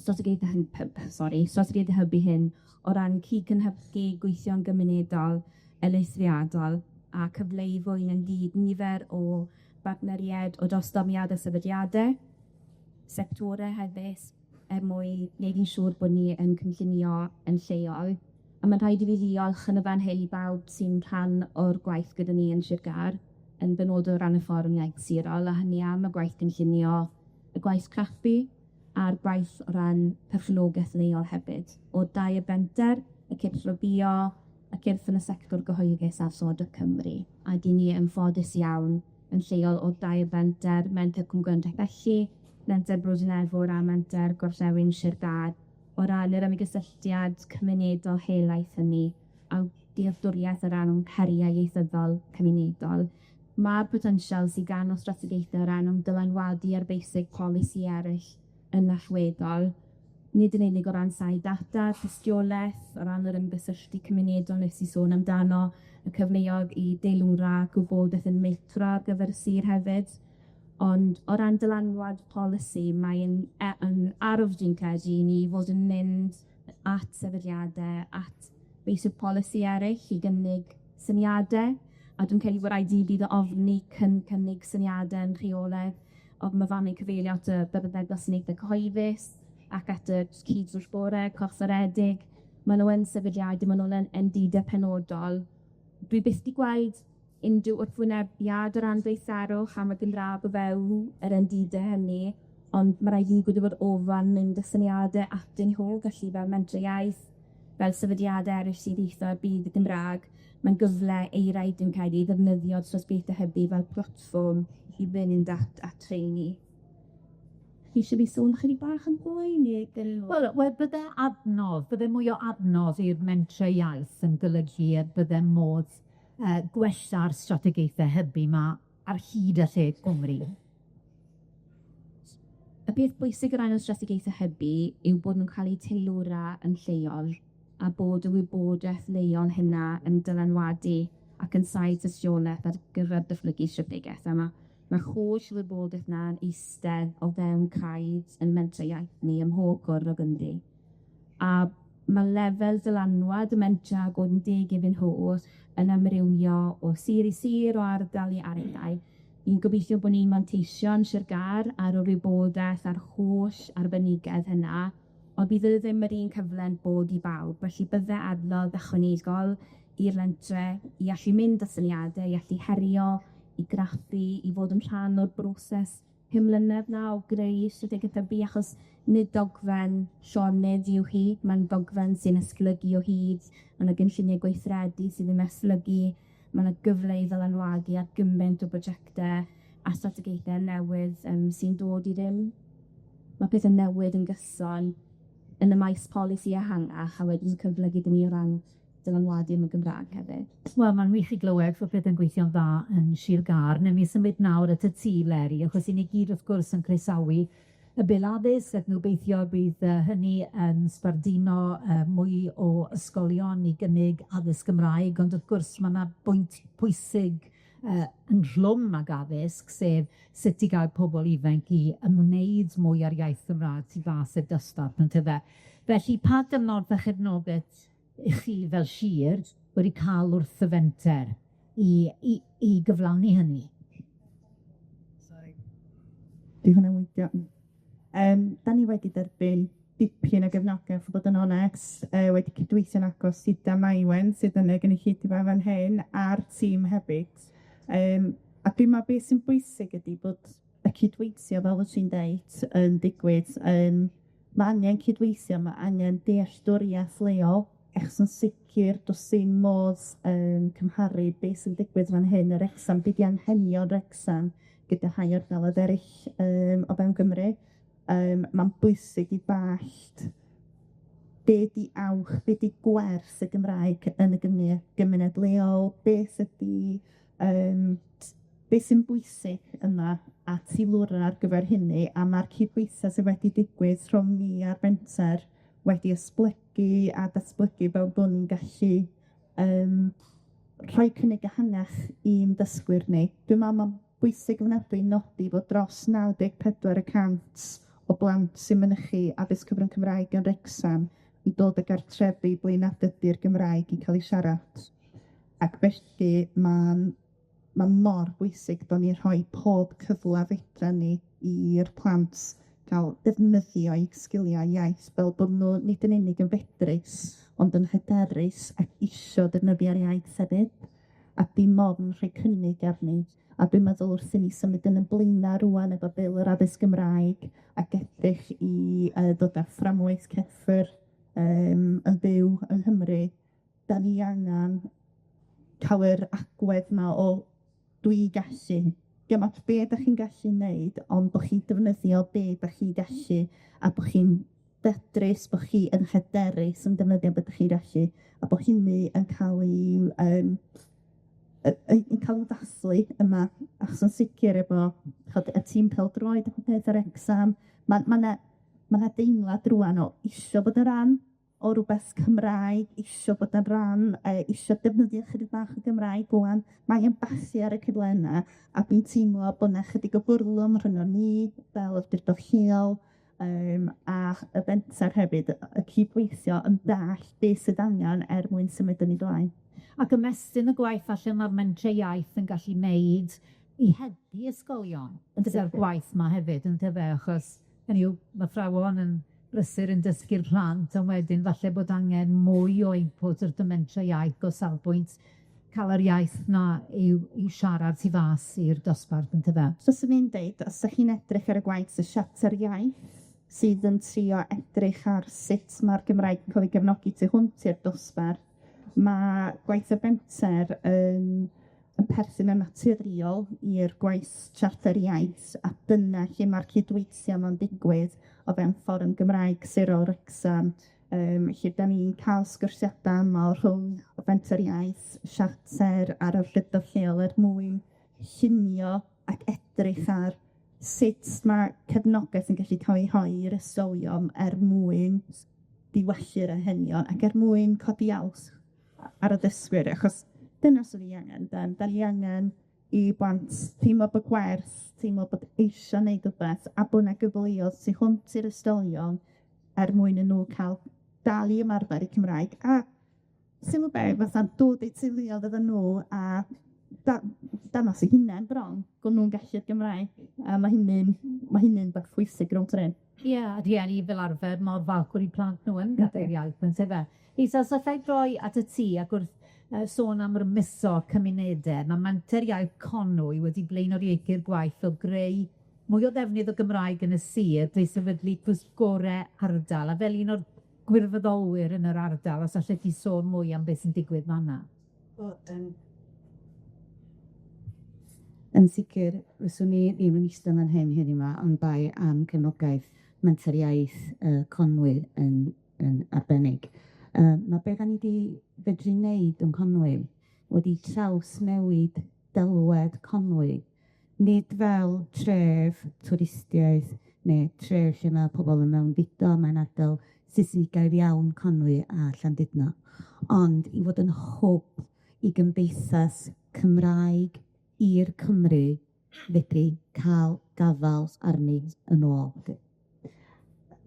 Speaker 8: strategaethau hybu hyn o ran cyd-cynhyrchu gweithio'n gymunedol, eithriadol a cyfleifwyn yn dyd nifer o bartneriaid o dostomiadau sefydliadau, sectorau hefyd, mwyn wneud yn siŵr bod ni yn cynllunio yn lleol. A mae'n rhaid i fi ddiolch yn y fan hyn i bawb sy'n rhan o'r gwaith gyda ni yn Sir Gâr, yn benodol o ran y fforwm iaith sirol, a hynny am y gwaith cynllunio, y gwaith craffu, a'r gwaith o ran perchnogaeth leol hefyd. O dau y benter, y cyrffrobio, ac cyrff yn y sector gyhoeddus a Sod y Cymru. A di ni yn ffodus iawn yn lleol o dau y benter, menter Cwmgyn Felly, menter Brodynefwr a menter Gorllewin Sir Gâr, o ran yr ymgysylltiad cymunedol helaeth hynny, a dealltwriaeth o ran heriau ieithyddol cymunedol. Mae'r potensial sydd gan o strategaethau o ran dylanwadu ar basic polisi eraill yn allweddol, nid yn unig o ran sai data, tystiolaeth, o ran yr ymgysylltu cymunedol nes i sôn amdano, y cyfleoedd i deilwra gwybodaeth yn meithro ar gyfer y sir hefyd. Ond o ran dylanwad polisi, mae'n arwf dwi'n credu ni fod yn mynd at sefydliadau, at basic polisi eraill i gynnig syniadau, a dwi'n credu bod rhaid i bydd o ofni cynnig syniadau yn rheolaidd, o Myfanwy cyfeilio at y bybydau gwasanaethau cyhoeddus, ac at y cyd-wrthborau, corfforedig. Maen nhw yn sefydliadau, maen nhw'n endidau penodol. Dwi byth di gweld unrhyw wrthwynebiad o ran dweitharwch am y Gymraeg o fewn yr endidau hynny, ond mae rhaid i ni gwybod ofan mynd y syniadau atyn nhw, gallu fel Mentrau Iaith, fel sefydliadau eraill sydd eitho bydd y Gymraeg. Mae'n gyfle eiraid dwi'n credu i ddefnyddio'r strategaethau hybu fel platfform i fynd at treini. Chi eisiau fi sôn chydig bach yn fwy neu
Speaker 1: Wel, bydde mwy o adnodd i'r Mentrau Iaith yn golygu bydde modd gwella'r strategaethau hybu yma ar hyd y lle Cymru.
Speaker 8: Y peth bwysig o ran y strategaethau hybu yw bod nhw'n cael eu teilwra yn lleol, a bod y wybodaeth leol hynna yn dylanwadu ac yn saith tystiolaeth ar gyfer datblygu strategaeth. A mae holl wybodaeth na'n eistedd o fewn caid yn mentrau iaith ni ym mhob cwrdd o Gymru. A mae lefel dylanwad y mentra a bod yn deg iddyn nhw yn amrywio o sir i sir o ardal i ardal. I'n gobeithio bod ni'n manteisio yn Sir Gar ar y wybodaeth a'r holl arbenigedd hynna, ond bydd e ddim yr un cyfle'n bod i bawb. Felly bydde adnodd ychwanegol i'r lentre i allu mynd â syniadau, i allu herio, i graffu, i fod yn rhan o'r broses 5 mlynedd na o greu strategaeth y achos nid dogfen Sioned yw hi, mae'n dogfen sy'n esblygu o hyd, mae'n gynlluniau gweithredu sydd yn esblygu, mae'n gyfle i ddylanwadu ar gymaint o brosiectau a strategaethau newydd sy'n dod i ddim. Mae pethau newydd yn gyson yn y maes polisi ehangach a wedyn cyflygu dyn ni o ran dylanwadu yn y Gymraeg hefyd.
Speaker 1: Wel, mae'n wych i glywed fod beth yn gweithio'n dda yn Sir Gar. Newn ni symud nawr at y tŷ Leri, achos i ni gyd wrth gwrs yn croesawu y Bil Addysg, ac gobeithio bydd hynny yn sbardino mwy o ysgolion i gynnig addysg Gymraeg, ond wrth gwrs mae yna bwynt pwysig yn rhlwm ag addysg, sef sut i gael pobl ifanc i ymwneud mwy ar iaith Gymraeg sydd fath y dystaf, yn tyfe. Felly, pa dynod a chefnogaeth i chi fel sir wedi cael wrth y fenter i gyflawni hynny?
Speaker 9: Di hwnna'n weidio. Da ni wedi derbyn dipyn o gefnogaeth, o bod yn onest, wedi cydweithio'n agos Gyda Myfanwy, sydd yn y gynulleidfa fan hyn, a'r tîm hefyd. A dwi'n meddwl beth sy'n bwysig ydy bod y cydweithio, fel wyt ti'n deud, yn digwydd. Mae angen cydweithio, mae angen dealltwriaeth leol, achos yn sicr does dim modd cymharu beth sy'n digwydd fan hyn, yr exam, byd i anghenion Wrecsam gyda rhai o'r galed eraill o fewn Gymru. Mae'n bwysig i ballt be di awch, be di gwers y Gymraeg yn y gymuned leol, beth sy'n bwysig yma a Dyblu'r ar gyfer hynny, a mae'r cydweithio sydd wedi digwydd rhwng ni a'r Menter wedi esblygu a datblygu fel bod ni'n gallu rhoi cynnig ehangach i'n dysgwyr ni. Dwi'n meddwl mae'n bwysig ofnadwy nodi fod dros 94% o blant sy'n mynychu addysg cyfrwng Cymraeg yn Wrecsam i dod ag gartrefi blaenadyddi'r Gymraeg i cael ei siarad. Ac felly mae'n mor bwysig bod ni'n rhoi pob cyfle fedra ni i'r plant gael defnyddio eu sgiliau iaith fel bod nhw nid yn unig yn fedrus, ond yn hyderus ac isio defnyddio'r iaith hefyd. A dim ond yn rhoi cynnig arni. A dwi'n meddwl wrth i ni symud yn blaena rŵan efo Bil Addysg Gymraeg ac edrych i ddod â fframwaith cyffur yn byw yng Nghymru, da ni angen cael yr agwedd yma o dwi gallu. Dim ond be ydych chi'n gallu wneud, ond bod chi'n defnyddio be ydych chi'n gallu, a bod chi'n ddedrus, bod chi yn hyderus yn defnyddio be ydych chi'n gallu, a bod hynny yn cael ei dathlu yma, achos yn sicr efo y tîm pêl-droed ac yn peth ar exam, mae 'na deimlad rŵan o isio bod yn ran o rwbeth Cymraeg, isio bod yn ran, isio defnyddio chydig bach o Gymraeg rŵan. Mae yn bathu ar y cyfle yna, a dwi'n teimlo bod 'na chydig o bwrlwm rhwng ni, fel awdurdod lleol, a y Menter hefyd, y cydweithio yn dall beth sydd angen mwyn symud yn ei blaen.
Speaker 1: Ac ymestyn y gwaith allan mae'r Mentrau Iaith yn gallu wneud i helpu ysgolion gyda'r gwaith yma hefyd, yn tyfe, achos hynny yw, mae athrawon yn brysur yn dysgu'r plant, ond wedyn falle bod angen mwy o input o'r Mentrau Iaith o safbwynt cael yr iaith na i'w siarad tu fas i'r dosbarth, yn tyfe.
Speaker 9: So sy'n ni'n deud, os ydych chi'n edrych ar y gwaith y siarter iaith, sydd yn trio edrych ar sut mae'r Gymraeg yn cael ei gefnogi tu hwnt i'r dosbarth, mae gwaith y Menter yn perthyn yn naturiol i'r gwaith siarter iaith, a dyna lle mae'r cydweithio yma'n digwydd o fewn fforwm Gymraeg sirol Wrecsam, lle da ni'n cael sgwrsiadau yma rhwng y Menter Iaith, siarter a'r awdurdod lleol mwyn llunio ac edrych ar sut mae cefnogaeth yn gallu cael ei rhoi i'r ysgolion mwyn diwallu'r anghenion ac mwyn codi awth ar y dysgwyr, achos Dyna sydd ni angen, da ni angen i blant teimlo bod gwers, teimlo bod eisiau wneud rhywbeth, a bod yna gyfleoedd tu hwnt i'r ysgolion mwyn i nhw cael dal i ymarfer eu Cymraeg. A sylw be, fatha'n dod eu teuluoedd iddyn nhw, a dyna sy'n hynna'n bron, bod nhw'n gallu'r Gymraeg. A mae hynny'n beth pwysig rhwng tryn.
Speaker 1: Ie, a rhieni fel arfer mor falch wedi plant nhw yn gadair iaith, yn sef e. Isa, os allai droi at y tŷ ac wrth sôn am rymuso cymunedau, mae Menter Iaith Conwy wedi blaenoriaethu'r gwaith o greu mwy o ddefnydd o Gymraeg yn y sir, drwy sefydlu pwysgorau ardal, a fel un o'r gwirfoddolwyr yn yr ardal, os allai ti sôn mwy am beth sy'n digwydd fan'na.
Speaker 10: Yn sicr, fyswn ni ddim yn eistedd yn hen hyn yma, ond bai am cefnogaeth Menter Iaith Conwy yn arbennig. Mae beth ni wedi fedru wneud yn Conwy wedi trawsnewid delwedd Conwy, nid fel tref twristiaeth neu tref lle mae pobl yn mewn fudo, mae'n ardal Saesnigaidd iawn Conwy a Llandudno, ond i fod yn hwb i gymdeithas Cymraeg i'r Cymru fedru cael gafal arni yn ôl.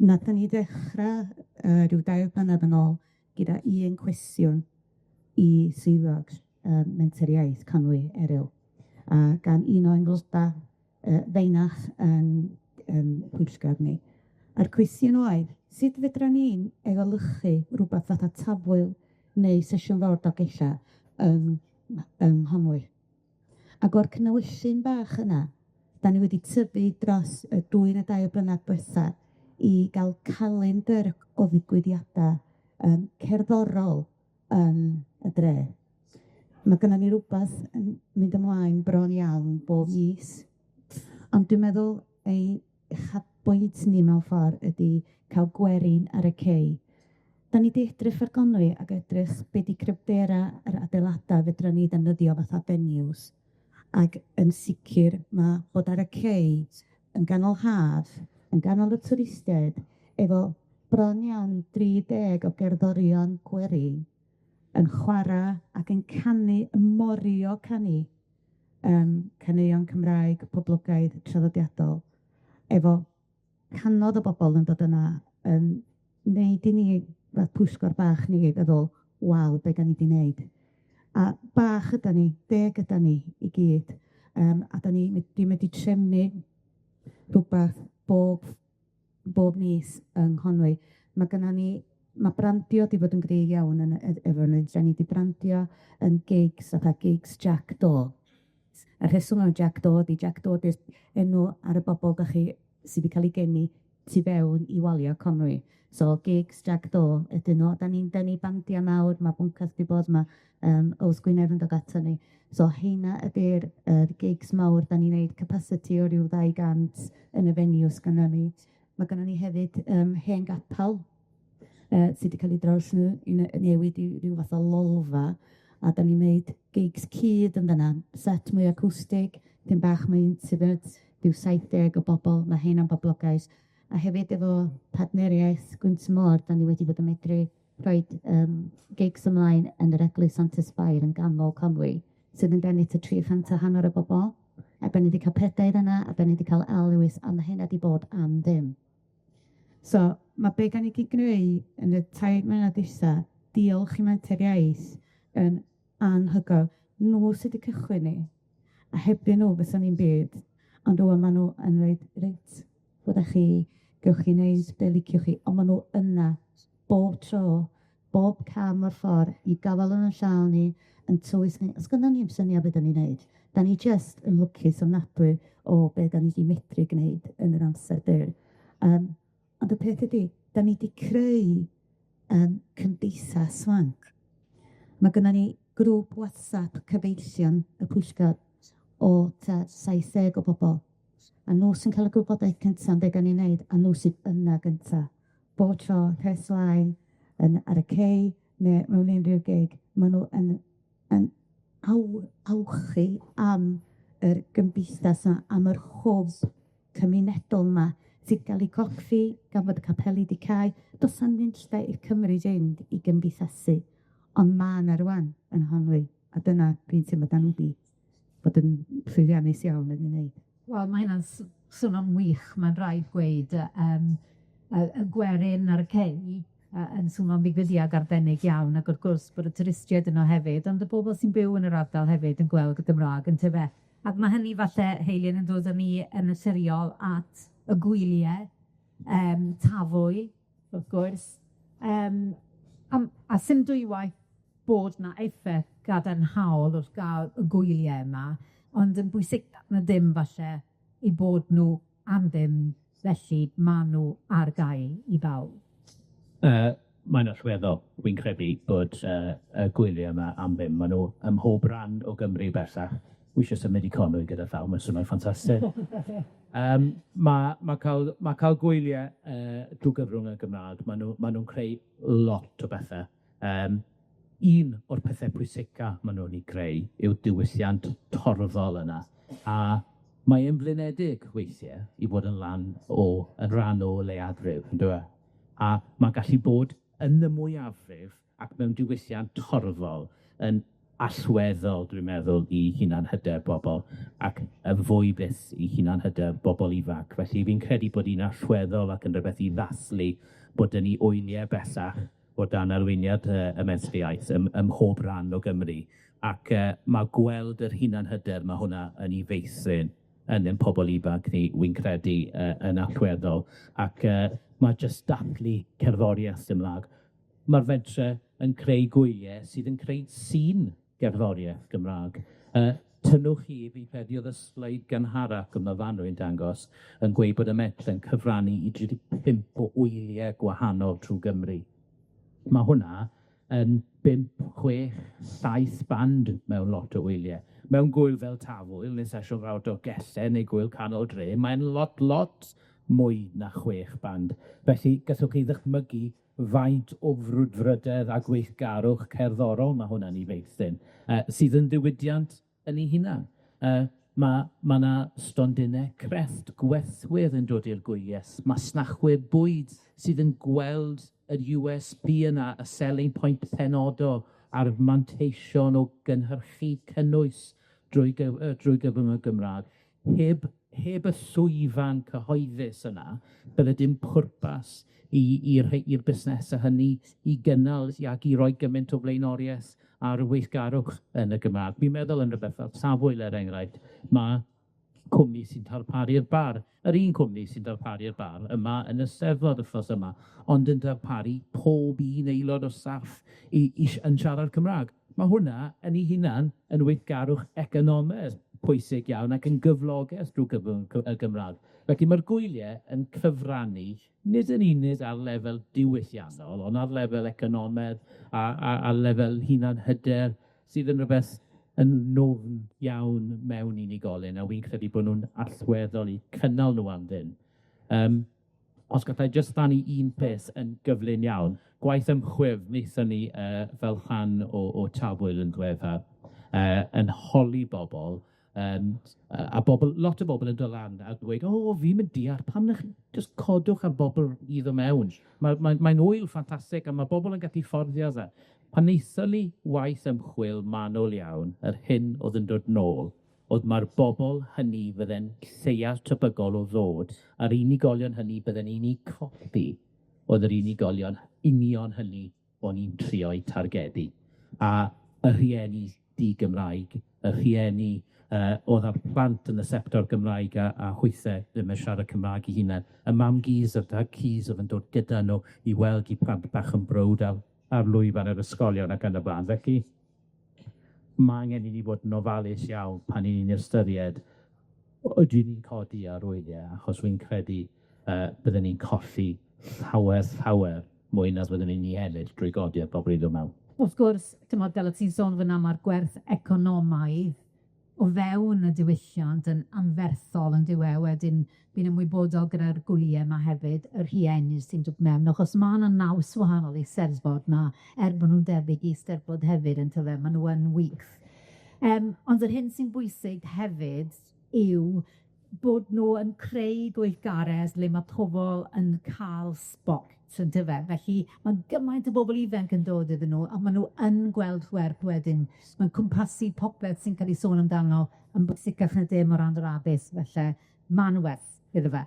Speaker 10: Nathon ni ddechrau rhyw 2 blynedd yn ôl gyda un cwestiwn i swyddog Menter Iaith Conwy eryl. A gan un o aelodau feinach yn pwyllgor ni. A'r cwestiwn oedd, sut fedra ni'n efelychu rhywbeth fatha tafwyl neu sesiwn fawr dogella yng Nghonwy? Ac o'r cynwyllyn bach yna, da ni wedi tyfu dros y 2 neu 2 blynedd diwetha i gael calendr o ddigwyddiadau cerddorol yn y dre. Mae gynnon ni rhywbeth yn mynd ymlaen bron iawn bob mis, ond dwi'n meddwl ei chapwynt ni mewn ffordd ydy cael gwerin ar y cei. Da ni di edrych ar Conwy ac edrych be di cryfdera yr adeiladau fedra ni ddefnyddio fatha venues. Ac yn sicr mae bod ar y cei yn ganol haf, yn ganol y twristiaid, efo bron iawn 30 o gerddorion gweri yn chwarae ac yn canu, yn morio canu caneuon Cymraeg, poblogaidd, traddodiadol, efo canodd o bobl yn dod yna yn wneud i ni, fel pwyllgor bach ni, feddwl, waw, be gan ni di wneud. A bach yda ni, 10 yda ni i gyd, a dwi'n mynd i trefnu rhywbeth bob mis yng Nghonwy. Mae brandio di bod yn greu iawn efo ni. Da ni di brandio yn gigs, fatha gigs Jack Do. A rheswm o Jack Do di'r enw ar y bobl sydd wedi cael ei geni tu fewn i walio Conwy. So gigs Jack Do ydyn nhw. Da ni bandio mawr, mae bwncas di bod, mae Oes Gwynedd yn dod ato ni. So heina ydy'r gigs mawr, da ni'n neud capacity o ryw 200 yn y venues gynnon ni. Mae gynnon ni hefyd hen gapel sydd wedi cael ei newid i ryw fath o lolfa, a da ni'n neud gigs cyd yn dyna, set mwy acwstig, dim bach mwy intimate, ryw 70 o bobl, mae hein am boblogais, a hefyd efo partneriaeth Tymor, da ni wedi bod yn medru rhoi gigs ymlaen yn yr Eglwys Sant Ysbair yn ganol Conwy, sydd yn denu ta 300 o bobl, a ben ni wedi cael pedaidd yna, a ben ni wedi cael alwys, a mae hynna wedi bod am ddim. So, mae be gan i gyd greu yn y 2 mlynedd isa, diolch i Menter Iaith yn anhygoel. Nhw sydd wedi cychwyn ni, a hebdyn nhw fysa ni'n byd, ond rwan maen nhw yn rhaid reit, fydda chi, gewch chi wneud be liciwch chi, ond maen nhw yna bob tro, bob cam o'r ffordd, i gafal yn y llaw ni, yn tywys ni. Os gynnon ni'n syniad beth da ni'n neud, da ni just yn lwcus ofnadwy o be da ni wedi medru gwneud yn yr amser dyr. Ond y peth ydy, da ni wedi creu cymdeithas wan. Mae gynnon ni grŵp WhatsApp cyfeillion y pwyllgor o 70 o bobl. A nhw sy'n cael y gwybodaeth cyntaf be gan ni'n neud, a nhw sydd yna gyntaf. Bob tro, Rheslain, ar y cei, neu mewn unrhyw gig, maen nhw yn awchu am yr gymdeithas yma, am yr hwb cymunedol yma, sydd gael ei cogfi, gan fod y capeli di cael. Do's am ddim lle i'r Cymru fynd i gymdeithasu, ond ma' 'na rwan yn Honwy, A dyna dwi'n teimlo da ni wedi bod yn llwyddiannus iawn yn ei wneud.
Speaker 1: Wel, mae hynna'n swnio'n wych, mae'n rhaid gweud. Y gwerin ar y cei yn swnio'n ddigwyddiad arbennig iawn, ac wrth gwrs bod y turistiaid yno hefyd, ond y bobl sy'n byw yn yr ardal hefyd yn gweld y Gymraeg yn tyfe. Ac mae hynny falle, Heilyn, yn dod â ni yn naturiol at y gwyliau, tafwy, wrth gwrs, a sy'n dwywaith bod na effaith gadarnhaol wrth gael y gwyliau yma, ond yn bwysig na ddim falle i bod nhw am ddim, felly maen nhw ar gael i bawb.
Speaker 11: Mae'n allweddol, wy'n credu bod y gwyliau yma am ddim. Maen nhw ym mhob ran o Gymru bellach. Wi eisiau symud i Conwy gyda llaw, mae'n swnio'n ffantastig. Mae cael gwyliau drwy gyfrwng y Gymraeg, maen nhw'n creu lot o bethau. Un o'r pethau pwysica maen nhw'n ei greu yw'r diwylliant torfol yna. A mae e'n flinedig weithiau i fod yn rhan o leiafrif, yn dweud. A mae'n gallu bod yn y mwyafrif ac mewn diwylliant torfol yn allweddol, dwi'n meddwl, i hunan hyder bobl, ac y fwy byth i hunan hyder bobl ifanc. Felly fi'n credu bod hi'n allweddol ac yn rhywbeth i ddathlu bod yn ei wyliau bellach o dan arweiniad y Mentrau Iaith ym mhob ran o Gymru. Ac mae gweld yr hunan hyder mae hwnna yn ei feithrin yn ein pobol ifanc ni, wy'n credu yn allweddol. Ac mae jyst dathlu cerddoriaeth Gymraeg. Mae'r fentre yn creu gwyliau sydd yn creu sîn gerddoriaeth Gymraeg. Tynnwch chi, fi credu oedd y sleid gynharach yma fan rwy'n dangos yn gweud bod y metr yn cyfrannu i 35 o wyliau gwahanol trwy Gymru. Mae hwnna yn 5, 6, 7 band mewn lot o wyliau. Mewn gwyl fel Tafwyl, neu sesiwn rawd o Gelle neu gwyl canol dre, mae'n lot mwy na 6 band. Felly, gallwch chi ddychmygu faint o frwdfrydedd a gweithgarwch cerddorol mae hwnna'n ei feithrin, sydd yn ddiwydiant yn ei hunan. Mae yna stondinau crefft gwethwyr yn dod i'r gwyliau, masnachwyr bwyd sydd yn gweld yr USB yna, y selling point penodol a'r manteision o gynhyrchu cynnwys drwy gyfrwng y Gymraeg. Heb y llwyfan cyhoeddus yna, bydde dim pwrpas i'r busnesau hynny i gynnal ac i roi gymaint o blaenoriaeth ar y weithgarwch yn y Gymraeg. Fi'n meddwl yn rhywbeth fel Tafwyl, er enghraifft, mae cwmni sy'n darparu'r bar, yr un cwmni sy'n darparu'r bar yma yn y Steddfod wythnos yma, ond yn darparu pob un aelod o staff yn siarad Cymraeg. Mae hwnna yn ei hunan yn weithgarwch economaidd pwysig iawn ac yn gyflogaeth drwy gyfrwng y Gymraeg. Felly mae'r gwyliau yn cyfrannu nid yn unig ar lefel diwylliannol, ond ar lefel economaidd a lefel hunan hyder sydd yn rhywbeth yn nofn iawn mewn unigolyn, a wy'n credu bod nhw'n allweddol i cynnal nhw am ddyn. Os gallai jyst ddannu un peth yn gyflym iawn, gwaith ymchwil wnaethon ni fel rhan o Tafwyl yn ddiweddar, yn holi bobl, a lot o bobl yn dod lan a dweud, fi'n mynd deall, pam na chi just codwch ar bobl i ddod mewn. Mae'n wyl ffantastig, a mae bobl yn gallu fforddio dda. Pan wnaethon ni waith ymchwil manwl iawn, yr hyn oedd yn dod nôl, oedd mae'r bobl hynny fydde'n lleia tebygol o ddod, a'r unigolion hynny bydde'n unig copi oedd yr unigolion union hynny o'n i'n trio'u targedu. A y rhieni di-Gymraeg, y rhieni oedd ar plant yn y sector Gymraeg a chwythau ddim yn siarad Cymraeg i hunain. Y mam-gys a'r dad-cys oedd yn dod gyda nhw i weld i plant bach yn brwd ar lwyfan yr ysgolion ac yn y blaen. Felly, mae angen i ni fod yn ofalus iawn pan ni'n ystyried ydyn ni'n codi ar wyliau, achos wy'n credu bydden ni'n colli llawer mwy na bydden ni'n ei ennill drwy godi ar bobl i ddod mewn.
Speaker 1: Wrth gwrs, fel ti'n sôn fyna, mae'r gwerth economaidd o fewn y diwylliant yn anferthol yn diwe, wedyn bydd ymwybodol gyda'r gwyliau yma hefyd, yr rhieni sy'n dod mewn, achos mae yna naws wahanol i Steddfod na, bod nhw'n debyg i Steddfod hefyd yn tyfe, maen nhw yn wych. Ond yr hyn sy'n bwysig hefyd yw bod nhw yn creu gweithgaredd le mae pobl yn cael spot, yndyfe? Felly mae gymaint o bobl ifanc yn dod iddyn nhw, a maen nhw yn gweld werth wedyn. Mae'n cwmpasu popeth sy'n cael ei sôn amdano yn bwysicach na dim o ran yr addysg, felly ma'n werth iddo fe.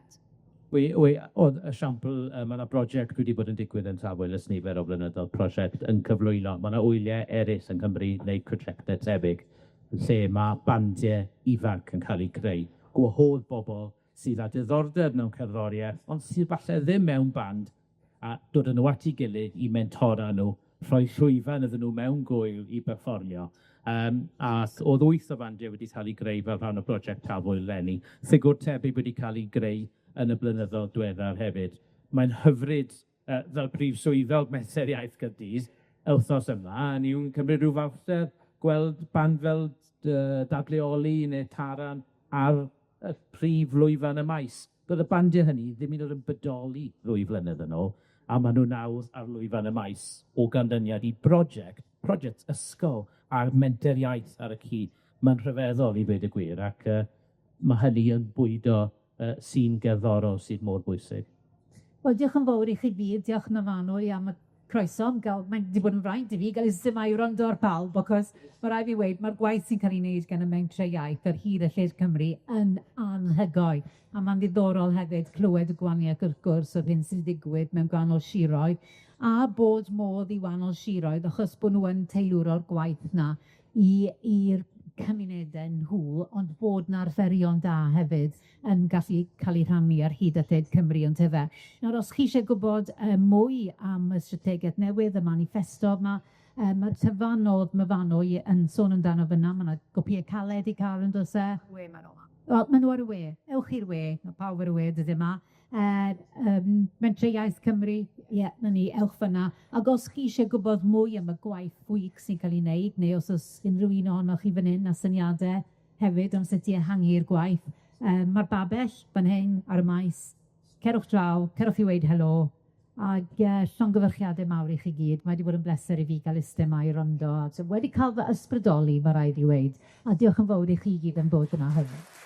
Speaker 11: Oedd y siampl, mae yna brosiect wedi bod yn digwydd yn Tafwyl ys nifer o flynyddoedd, prosiect yn cyflwyno. Mae yna wyliau eraill yn Cymru neu prosiectau tebyg, lle mae bandiau ifanc yn cael eu creu. Gwahodd bobl sydd â diddordeb mewn cerddoriaeth, ond sydd falle ddim mewn band, a dod yn nhw at ei gilydd i mentora nhw, rhoi llwyfan iddyn nhw mewn gwyl i berfformio. A oedd 8 o bandiau wedi cael eu greu fel rhan o brosiect Tafwyl Lenni. Ffigwr tebyg wedi cael ei greu yn y blynyddoedd diweddar hefyd. Mae'n hyfryd fel brif swyddog Mentrau Iaith Cymru, wythnos yma, a ni'n cymryd rhyw fawrter gweld band fel Dadleoli neu Taran ar y prif lwyfan y maes. Bydd y bandiau hynny ddim yn dod yn bodoli ddwy flynedd yn ôl, a maen nhw nawr ar lwyfan y maes o ganlyniad i brosiect ysgol a'r menter iaith ar y cyd. Mae'n rhyfeddol i ddweud y gwir, ac mae hynny yn bwydo sy'n gerddorol sydd mor bwysig.
Speaker 1: Wel, diolch yn fawr i chi gyd, diolch yn ofannwy am y croeso, mae'n wedi bod yn fraint i fi gael ystum a'i rondo ar pawb, achos mae rai fi wedi, mae'r gwaith sy'n cael ei wneud gan y Mentrau Iaith ar hyd y Lled Cymru yn anhygoel. A mae'n ddiddorol hefyd clywed y gwahaniaeth wrth gwrs o'r hyn sy'n digwydd mewn gwahanol siroedd, a bod modd i wahanol siroedd, achos bod nhw yn teilwr o'r gwaith na i'r cymunedau nhw, ond bod na'r ferion da hefyd yn gallu cael ei rhannu ar hyd y Lled Cymru yn tyfe. Nawr, os chi eisiau gwybod mwy am y strategaeth newydd, y maniffesto yma, mae'r tyfanodd Myfanwy yn sôn amdano fyna, mae yna gopïau caled i cael yn dos e.
Speaker 6: We, ma'n o'ma.
Speaker 1: Wel, maen nhw ar y we. Ewch i'r we, mae pawb ar y we dydyn yma. Mentrau Iaith Cymru, na ni, ewch fyna. Ac os chi eisiau gwybod mwy am y gwaith fwyc sy'n cael ei wneud, neu os oes unrhyw un ohonoch chi fan hyn a syniadau hefyd am sut i ehangu'r gwaith, mae'r babell fan hyn ar y maes. Cerwch draw, cerwch i weid helo, ac llongyfarchiadau mawr i chi gyd. Mae wedi bod yn bleser i fi gael iste yma i rondo. Wedi cael fy ysbrydoli, mae rhaid i weid. A diolch yn fawr i chi gyd am bod yna hefyd.